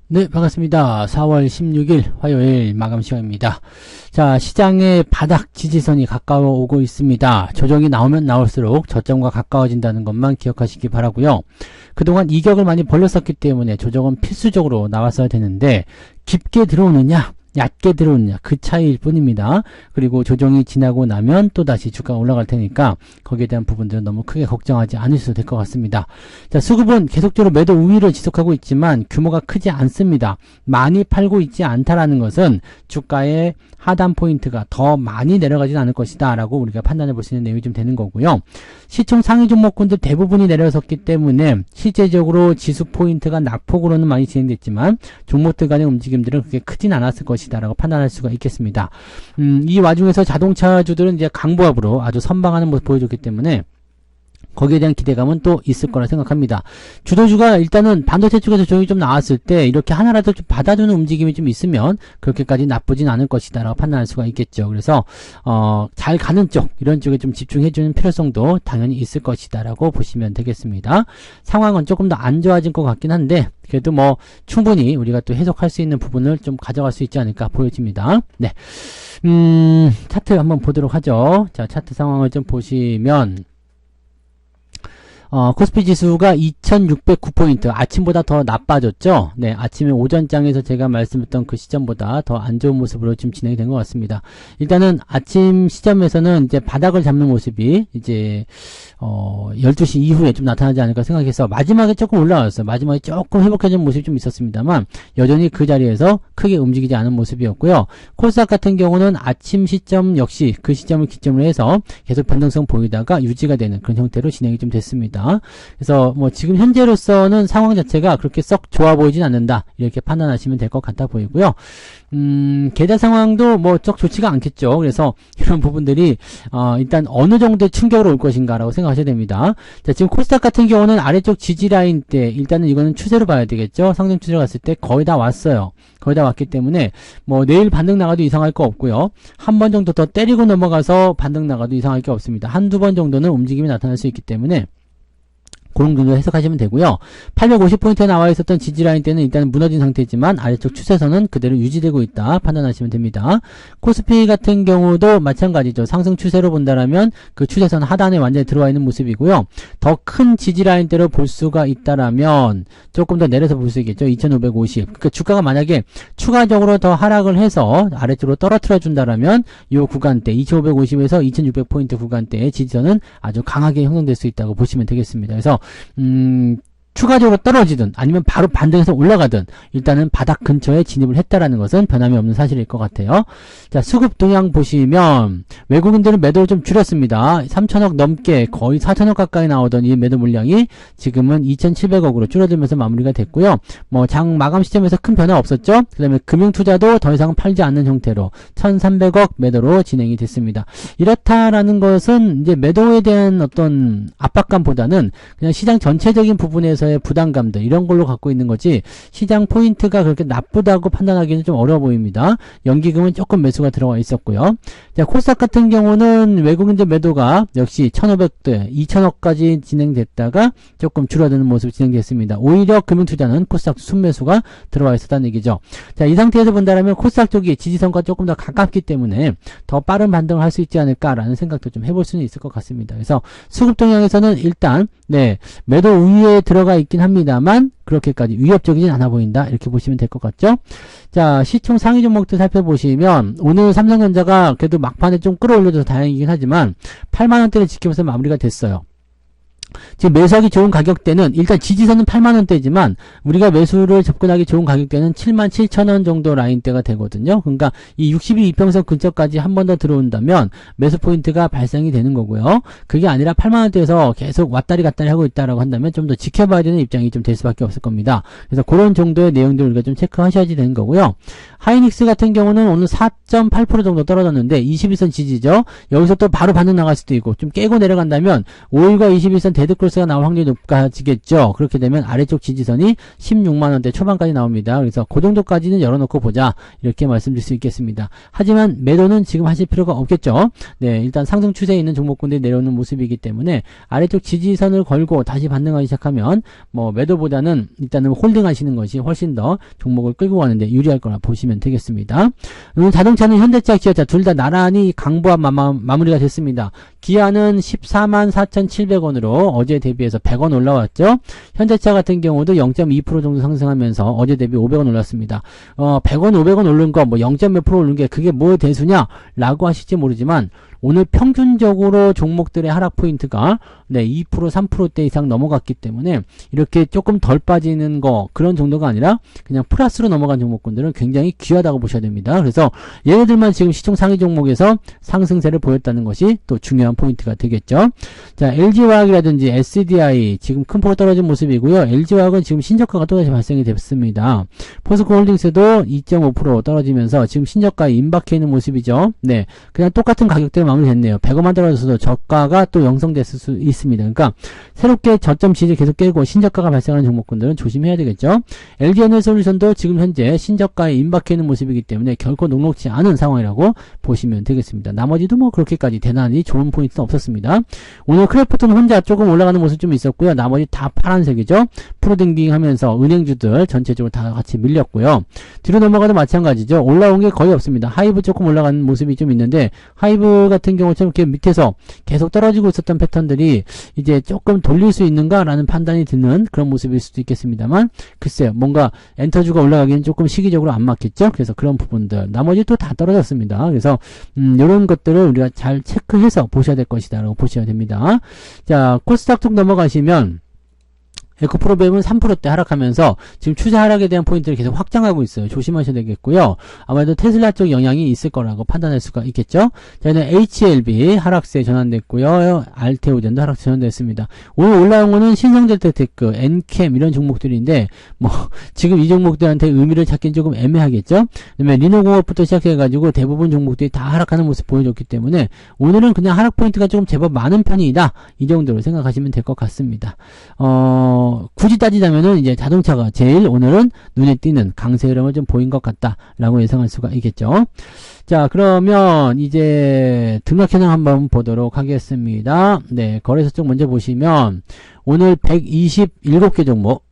네, 반갑습니다. 4월 16일 화요일 마감 시간입니다. 자, 시장의 바닥 지지선이 가까워 오고 있습니다. 조정이 나오면 나올수록 저점과 가까워진다는 것만 기억하시기 바라고요. 그동안 이격을 많이 벌렸었기 때문에 조정은 필수적으로 나왔어야 되는데 깊게 들어오느냐 얕게 들어오느냐 그 차이일 뿐입니다. 그리고 조정이 지나고 나면 또다시 주가가 올라갈 테니까 거기에 대한 부분들은 너무 크게 걱정하지 않으셔도 될 것 같습니다. 자, 수급은 계속적으로 매도 우위를 지속하고 있지만 규모가 크지 않습니다. 많이 팔고 있지 않다라는 것은 주가의 하단 포인트가 더 많이 내려가진 않을 것이다 라고 우리가 판단해 볼 수 있는 내용이 좀 되는 거고요. 시총 상위 종목군들 대부분이 내려섰기 때문에 실제적으로 지수 포인트가 낙폭으로는 많이 진행됐지만 종목들 간의 움직임들은 그렇게 크진 않았을 것이다 라고 판단할 수가 있겠습니다. 이 와중에서 자동차주들은 이제 강보합으로 아주 선방하는 모습 보여줬기 때문에 거기에 대한 기대감은 또 있을 거라 생각합니다. 주도주가 일단은 반도체 쪽에서 조정이 좀 나왔을 때 이렇게 하나라도 좀 받아주는 움직임이 좀 있으면 그렇게까지 나쁘진 않을 것이다 라고 판단할 수가 있겠죠. 그래서 잘 가는 쪽 이런 쪽에 좀 집중해주는 필요성도 당연히 있을 것이다 라고 보시면 되겠습니다. 상황은 조금 더 안 좋아진 것 같긴 한데 그래도 뭐 충분히 우리가 또 해석할 수 있는 부분을 좀 가져갈 수 있지 않을까 보여집니다. 네, 차트 한번 보도록 하죠. 자, 차트 상황을 좀 보시면 코스피 지수가 2609포인트 아침보다 더 나빠졌죠. 네, 아침에 오전장에서 제가 말씀했던 그 시점보다 더 안 좋은 모습으로 지금 진행이 된 것 같습니다. 일단은 아침 시점에서는 이제 바닥을 잡는 모습이 이제 12시 이후에 좀 나타나지 않을까 생각해서 마지막에 조금 올라왔어요. 마지막에 조금 회복해진 모습이 좀 있었습니다만 여전히 그 자리에서 크게 움직이지 않은 모습이었고요. 코스닥 같은 경우는 아침 시점 역시 그 시점을 기점으로 해서 계속 변동성 보이다가 유지가 되는 그런 형태로 진행이 좀 됐습니다. 그래서 뭐 지금 현재로서는 상황 자체가 그렇게 썩 좋아 보이진 않는다 이렇게 판단하시면 될 것 같아 보이고요. 계좌 상황도 뭐 썩 좋지가 않겠죠. 그래서 이런 부분들이 일단 어느 정도의 충격으로 올 것인가라고 생각하셔야 됩니다. 자, 지금 코스닥 같은 경우는 아래쪽 지지 라인 때 일단은 이거는 추세로 봐야 되겠죠. 상승 추세로 갔을 때 거의 다 왔어요. 거의 다 왔기 때문에 뭐 내일 반등 나가도 이상할 거 없고요. 한 번 정도 더 때리고 넘어가서 반등 나가도 이상할 게 없습니다. 한두 번 정도는 움직임이 나타날 수 있기 때문에 그런 정도 해석하시면 되고요. 850포인트에 나와 있었던 지지라인 때는 일단 무너진 상태지만 아래쪽 추세선은 그대로 유지되고 있다 판단하시면 됩니다. 코스피 같은 경우도 마찬가지죠. 상승 추세로 본다라면 그 추세선 하단에 완전히 들어와 있는 모습이고요. 더 큰 지지라인대로 볼 수가 있다라면 조금 더 내려서 볼 수 있겠죠. 2550. 그러니까 주가가 만약에 추가적으로 더 하락을 해서 아래쪽으로 떨어뜨려 준다라면 이 구간대 2550에서 2600포인트 구간대의 지지선은 아주 강하게 형성될 수 있다고 보시면 되겠습니다. 그래서 추가적으로 떨어지든 아니면 바로 반등해서 올라가든 일단은 바닥 근처에 진입을 했다라는 것은 변함이 없는 사실일 것 같아요. 자, 수급 동향 보시면 외국인들은 매도를 좀 줄였습니다. 3천억 넘게 거의 4천억 가까이 나오던 이 매도 물량이 지금은 2,700억으로 줄어들면서 마무리가 됐고요. 뭐 장 마감 시점에서 큰 변화 없었죠. 그 다음에 금융투자도 더 이상 팔지 않는 형태로 1,300억 매도로 진행이 됐습니다. 이렇다라는 것은 이제 매도에 대한 어떤 압박감보다는 그냥 시장 전체적인 부분에서 부담감들 이런 걸로 갖고 있는 거지 시장 포인트가 그렇게 나쁘다고 판단하기는 좀 어려워 보입니다. 연기금은 조금 매수가 들어가 있었고요. 자, 코스닥 같은 경우는 외국인들 매도가 역시 1,500대 2,000억까지 진행됐다가 조금 줄어드는 모습이 진행됐습니다. 오히려 금융투자는 코스닥 순매수가 들어와 있었다는 얘기죠. 자, 이 상태에서 본다면 코스닥 쪽이 지지선과 조금 더 가깝기 때문에 더 빠른 반등을 할 수 있지 않을까라는 생각도 좀 해볼 수는 있을 것 같습니다. 그래서 수급 동향에서는 일단 매도 우위에 들어가 있긴 합니다만 그렇게까지 위협적이진 않아 보인다 이렇게 보시면 될 것 같죠. 자, 시총 상위 종목들 살펴보시면 오늘 삼성전자가 그래도 막판에 좀 끌어올려줘서 다행이긴 하지만 8만원대를 지키면서 마무리가 됐어요. 지금 매수하기 좋은 가격대는 일단 지지선은 8만원대지만 우리가 매수를 접근하기 좋은 가격대는 77,000원 정도 라인대가 되거든요. 그러니까 이 62 이평선 근처까지 한 번 더 들어온다면 매수 포인트가 발생이 되는 거고요. 그게 아니라 8만원대에서 계속 왔다리 갔다리 하고 있다라고 한다면 좀 더 지켜봐야 되는 입장이 좀 될 수밖에 없을 겁니다. 그래서 그런 정도의 내용들 우리가 좀 체크하셔야지 되는 거고요. 하이닉스 같은 경우는 오늘 4.8% 정도 떨어졌는데 21선 지지죠. 여기서 또 바로 반등 나갈 수도 있고 좀 깨고 내려간다면 5일과 21선 데드크로스가 나올 확률이 높아지겠죠. 그렇게 되면 아래쪽 지지선이 16만원대 초반까지 나옵니다. 그래서 그 정도까지는 열어놓고 보자, 이렇게 말씀드릴 수 있겠습니다. 하지만 매도는 지금 하실 필요가 없겠죠. 네, 일단 상승 추세에 있는 종목군들이 내려오는 모습이기 때문에 아래쪽 지지선을 걸고 다시 반등하기 시작하면 뭐 매도보다는 일단은 홀딩 하시는 것이 훨씬 더 종목을 끌고 가는데 유리할 거라 보시면 되겠습니다. 자동차는 현대차, 기아차 둘 다 나란히 강보합 마무리가 됐습니다. 기아는 144,700원으로 어제 대비해서 100원 올라왔죠. 현대차 같은 경우도 0.2% 정도 상승하면서 어제 대비 500원 올랐습니다. 100원, 500원 오른 거, 뭐 0. 몇 프로 오른 게 그게 뭐 대수냐? 라고 하실지 모르지만, 오늘 평균적으로 종목들의 하락 포인트가 2%, 3%대 이상 넘어갔기 때문에 이렇게 조금 덜 빠지는 거 그런 정도가 아니라 그냥 플러스로 넘어간 종목군들은 굉장히 귀하다고 보셔야 됩니다. 그래서 얘네들만 지금 시총 상위 종목에서 상승세를 보였다는 것이 또 중요한 포인트가 되겠죠. 자, LG화학이라든지 SDI 지금 큰 폭으로 떨어진 모습이고요. LG화학은 지금 신저가가 또다시 발생이 됐습니다. 포스코홀딩스도 2.5% 떨어지면서 지금 신저가에 임박해 있는 모습이죠. 네, 그냥 똑같은 가격대로 마무리됐네요. 100원만 떨어져서도 저가가 또 형성됐을 수 있습니다. 그러니까 새롭게 저점 지지 계속 깨고 신저가가 발생하는 종목군들은 조심해야 되겠죠. LG에너지솔루션도 지금 현재 신저가에 임박해 있는 모습이기 때문에 결코 녹록지 않은 상황이라고 보시면 되겠습니다. 나머지도 뭐 그렇게까지 대단히 좋은 포인트는 없었습니다. 오늘 크래프톤 혼자 조금 올라가는 모습 좀 있었고요. 나머지 다 파란색이죠. 프로딩딩 하면서 은행주들 전체적으로 다 같이 밀렸고요. 뒤로 넘어가도 마찬가지죠. 올라온 게 거의 없습니다. 하이브 조금 올라가는 모습이 좀 있는데, 하이브 같은 경우처럼 이렇게 밑에서 계속 떨어지고 있었던 패턴들이 이제 조금 돌릴 수 있는가라는 판단이 드는 그런 모습일 수도 있겠습니다만, 글쎄요, 뭔가 엔터주가 올라가기는 조금 시기적으로 안 맞겠죠. 그래서 그런 부분들, 나머지 또 다 떨어졌습니다. 그래서 이런 것들을 우리가 잘 체크해서 보셔야 될 것이다 라고 보셔야 됩니다. 자, 코스닥 쪽 넘어가시면 에코프로뱀은 3%대 하락하면서 지금 추세 하락에 대한 포인트를 계속 확장하고 있어요. 조심하셔야 되겠고요. 아무래도 테슬라 쪽 영향이 있을 거라고 판단할 수가 있겠죠. 자, 이제 HLB 하락세 전환됐고요. 알테오젠도 하락세 전환됐습니다. 오늘 올라온 거는 신성델타테크, 엔캠 이런 종목들인데 뭐 지금 이 종목들한테 의미를 찾기는 조금 애매하겠죠. 그다음에 리노공업부터 시작해가지고 대부분 종목들이 다 하락하는 모습 보여줬기 때문에 오늘은 그냥 하락 포인트가 조금 제법 많은 편이다, 이 정도로 생각하시면 될 것 같습니다. 굳이 따지자면은 이제 자동차가 제일 오늘은 눈에 띄는 강세 흐름을 좀 보인 것 같다라고 예상할 수가 있겠죠. 자, 그러면 이제 등락 현황 한번 보도록 하겠습니다. 네, 거래소 쪽 먼저 보시면 오늘 127개 종목,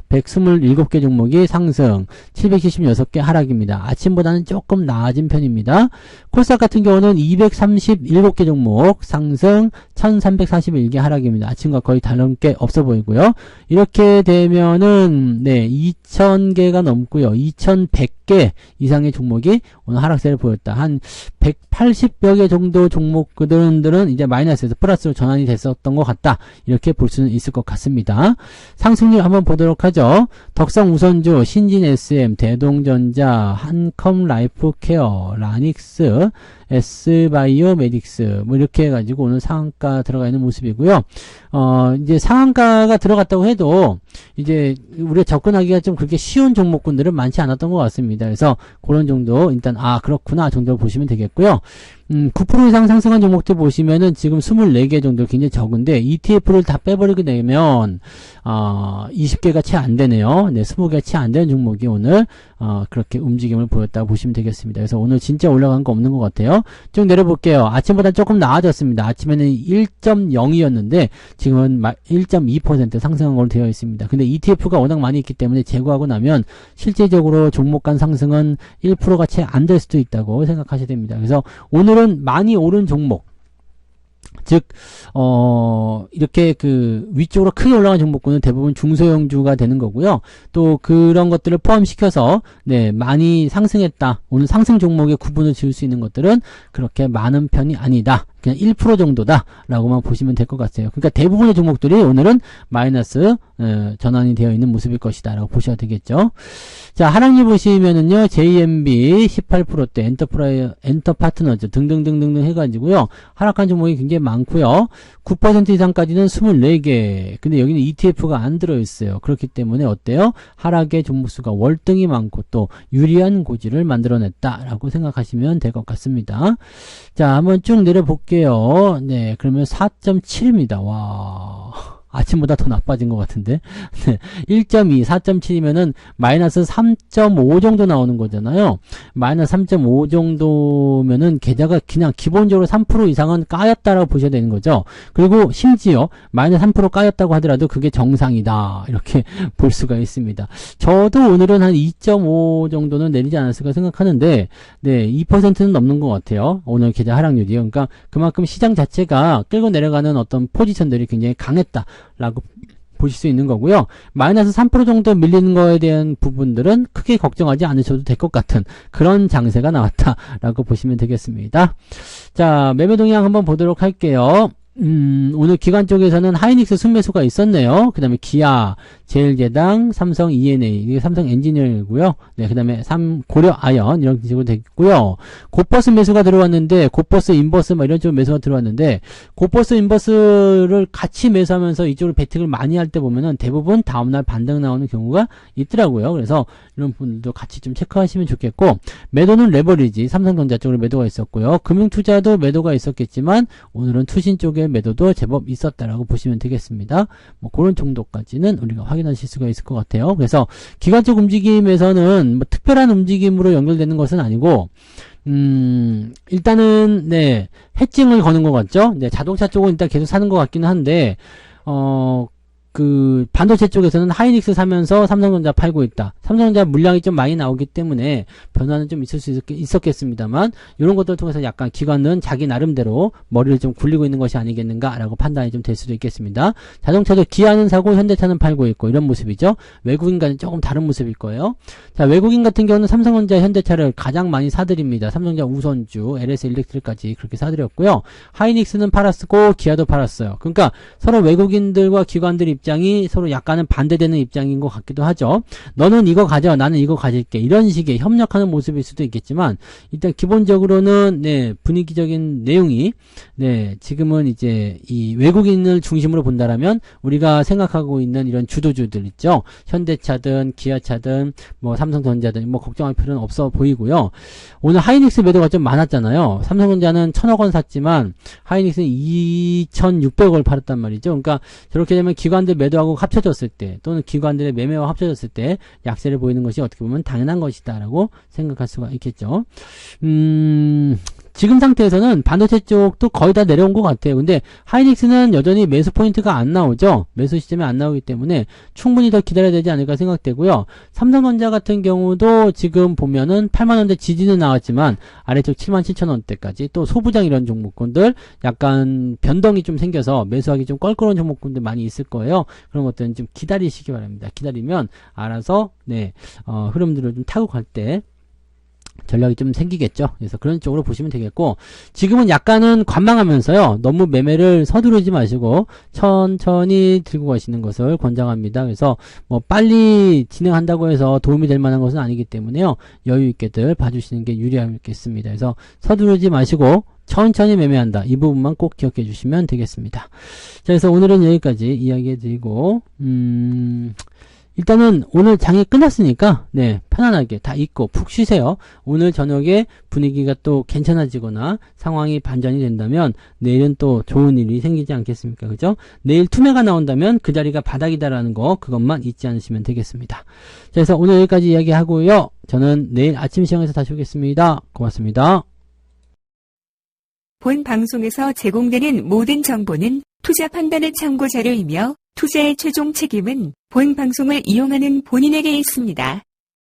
127개 종목이 상승, 776개 하락입니다. 아침보다는 조금 나아진 편입니다. 코스닥 같은 경우는 237개 종목 상승, 1341개 하락입니다. 아침과 거의 다른 게 없어 보이고요. 이렇게 되면은 2000개가 넘고요. 2100개 이상의 종목이 오늘 하락세를 보였다. 한 180여 개 정도 종목들은 이제 마이너스에서 플러스로 전환이 됐었던 것 같다, 이렇게 볼 수는 있을 것 같습니다. 상승률 한번 보도록 하죠. 덕성 우선주, 신진 SM, 대동전자, 한컴 라이프케어, 라닉스, S바이오메딕스 뭐 이렇게 해가지고 오늘 상한가 들어가 있는 모습이고요. 이제 상한가가 들어갔다고 해도 이제 우리가 접근하기가 좀 그렇게 쉬운 종목군들은 많지 않았던 것 같습니다. 그래서 그런 정도 일단 그렇구나 정도로 보시면 되겠고요. 9% 이상 상승한 종목들 보시면은 지금 24개 정도 굉장히 적은데 ETF를 다 빼버리게 되면 20개가 채 안 되네요. 네, 20개가 채 안 되는 종목이 오늘 그렇게 움직임을 보였다고 보시면 되겠습니다. 그래서 오늘 진짜 올라간 거 없는 것 같아요. 쭉 내려볼게요. 아침보다 조금 나아졌습니다. 아침에는 1.02였는데 지금은 1.2% 상승한 걸로 되어 있습니다. 근데 ETF가 워낙 많이 있기 때문에 제거하고 나면 실제적으로 종목 간 상승은 1%가 채 안 될 수도 있다고 생각하셔야 됩니다. 그래서 오늘은 많이 오른 종목, 즉 이렇게 그 위쪽으로 크게 올라간 종목군은 대부분 중소형주가 되는 거고요. 또 그런 것들을 포함시켜서 많이 상승했다, 오늘 상승 종목의 구분을 지을 수 있는 것들은 그렇게 많은 편이 아니다, 그냥 1% 정도다 라고만 보시면 될 것 같아요. 그러니까 대부분의 종목들이 오늘은 마이너스 전환이 되어 있는 모습일 것이다 라고 보셔야 되겠죠. 자, 하락률 보시면은요, JMB 18%대, 엔터파트너즈 등등등등 해가지고요, 하락한 종목이 굉장히 많고요. 9% 이상까지는 24개. 근데 여기는 ETF가 안 들어있어요. 그렇기 때문에 어때요? 하락의 종목수가 월등히 많고 또 유리한 고지를 만들어냈다라고 생각하시면 될 것 같습니다. 자, 한번 쭉 내려볼게요. 볼게요. 네, 그러면 4.7입니다. 와. 아침보다 더 나빠진 것 같은데. 네, 1.2, 4.7이면은 마이너스 3.5 정도 나오는 거잖아요. 마이너스 3.5 정도면은 계좌가 그냥 기본적으로 3% 이상은 까였다라고 보셔야 되는 거죠. 그리고 심지어 마이너스 3% 까였다고 하더라도 그게 정상이다. 이렇게 볼 수가 있습니다. 저도 오늘은 한 2.5 정도는 내리지 않았을까 생각하는데, 네, 2%는 넘는 것 같아요. 오늘 계좌 하락률이. 그러니까 그만큼 시장 자체가 끌고 내려가는 어떤 포지션들이 굉장히 강했다. 라고 보실 수 있는 거고요. 마이너스 3% 정도 밀리는 거에 대한 부분들은 크게 걱정하지 않으셔도 될 것 같은 그런 장세가 나왔다라고 보시면 되겠습니다. 자, 매매 동향 한번 보도록 할게요. 오늘 기관 쪽에서는 하이닉스 순매수가 있었네요. 그 다음에 기아, 제일제당, 삼성 E&A, 이게 삼성 엔지니어고요. 네, 그 다음에 고려 아연 이런 식으로 됐고요. 고버스 매수가 들어왔는데, 고버스 인버스 막 이런 쪽으로 매수가 들어왔는데, 고버스 인버스를 같이 매수하면서 이쪽으로 베팅을 많이 할 때 보면은 대부분 다음날 반등 나오는 경우가 있더라고요. 그래서 이런 분들도 같이 좀 체크하시면 좋겠고, 매도는 레버리지, 삼성전자 쪽으로 매도가 있었고요. 금융투자도 매도가 있었겠지만, 오늘은 투신 쪽에 매도도 제법 있었다라고 보시면 되겠습니다. 뭐 그런 정도까지는 우리가 확인하실 수가 있을 것 같아요. 그래서 기관적 움직임에서는 뭐 특별한 움직임으로 연결되는 것은 아니고, 일단은 네, 해칭을 거는 것 같죠? 네, 자동차 쪽은 일단 계속 사는 것 같기는 한데, 그 반도체 쪽에서는 하이닉스 사면서 삼성전자 팔고 있다. 삼성전자 물량이 좀 많이 나오기 때문에 변화는 좀 있을 수 있었겠습니다만, 이런 것들을 통해서 약간 기관은 자기 나름대로 머리를 좀 굴리고 있는 것이 아니겠는가라고 판단이 좀 될 수도 있겠습니다. 자동차도 기아는 사고 현대차는 팔고 있고 이런 모습이죠. 외국인과는 조금 다른 모습일 거예요. 자, 외국인 같은 경우는 삼성전자, 현대차를 가장 많이 사드립니다. 삼성전자 우선주, LS 일렉트릭까지 그렇게 사드렸고요. 하이닉스는 팔았고 기아도 팔았어요. 그러니까 서로 외국인들과 기관들 입장이 서로 약간은 반대되는 입장인 것 같기도 하죠. 너는 이거 가져, 나는 이거 가질게. 이런 식의 협력하는 모습일 수도 있겠지만, 일단 기본적으로는 네, 분위기적인 내용이 네, 지금은 이제 이 외국인을 중심으로 본다라면 우리가 생각하고 있는 이런 주도주들 있죠. 현대차든 기아차든 뭐 삼성전자든 뭐 걱정할 필요는 없어 보이고요. 오늘 하이닉스 매도가 좀 많았잖아요. 삼성전자는 1,000억 원 샀지만 하이닉스는 2,600억을 팔았단 말이죠. 그러니까 저렇게 되면 기관들 매도하고 합쳐졌을 때, 또는 기관들의 매매와 합쳐졌을 때 약세를 보이는 것이 어떻게 보면 당연한 것이다 라고 생각할 수가 있겠죠. 지금 상태에서는 반도체 쪽도 거의 다 내려온 것 같아요. 근데 하이닉스는 여전히 매수 포인트가 안 나오죠. 매수 시점에 안 나오기 때문에 충분히 더 기다려야 되지 않을까 생각되고요. 삼성전자 같은 경우도 지금 보면은 8만원대 지지는 나왔지만 아래쪽 77,000원대까지, 또 소부장 이런 종목군들 약간 변동이 좀 생겨서 매수하기 좀 껄끄러운 종목군들 많이 있을 거예요. 그런 것들은 좀 기다리시기 바랍니다. 기다리면 알아서 네, 흐름들을 좀 타고 갈 때 전략이 좀 생기겠죠. 그래서 그런 쪽으로 보시면 되겠고, 지금은 약간은 관망하면서요, 너무 매매를 서두르지 마시고 천천히 들고 가시는 것을 권장합니다. 그래서 뭐 빨리 진행한다고 해서 도움이 될 만한 것은 아니기 때문에요, 여유 있게들 봐주시는 게 유리하겠습니다. 그래서 서두르지 마시고 천천히 매매한다, 이 부분만 꼭 기억해 주시면 되겠습니다. 자, 그래서 오늘은 여기까지 이야기해 드리고, 일단은 오늘 장이 끝났으니까 네, 편안하게 다 잊고 푹 쉬세요. 오늘 저녁에 분위기가 또 괜찮아지거나 상황이 반전이 된다면 내일은 또 좋은 일이 생기지 않겠습니까? 그죠? 내일 투매가 나온다면 그 자리가 바닥이다라는 거, 그것만 잊지 않으시면 되겠습니다. 자, 그래서 오늘 여기까지 이야기하고요. 저는 내일 아침 시황에서 다시 오겠습니다. 고맙습니다. 본 방송에서 제공되는 모든 정보는 투자 판단의 참고 자료이며 투자의 최종 책임은 본 방송을 이용하는 본인에게 있습니다.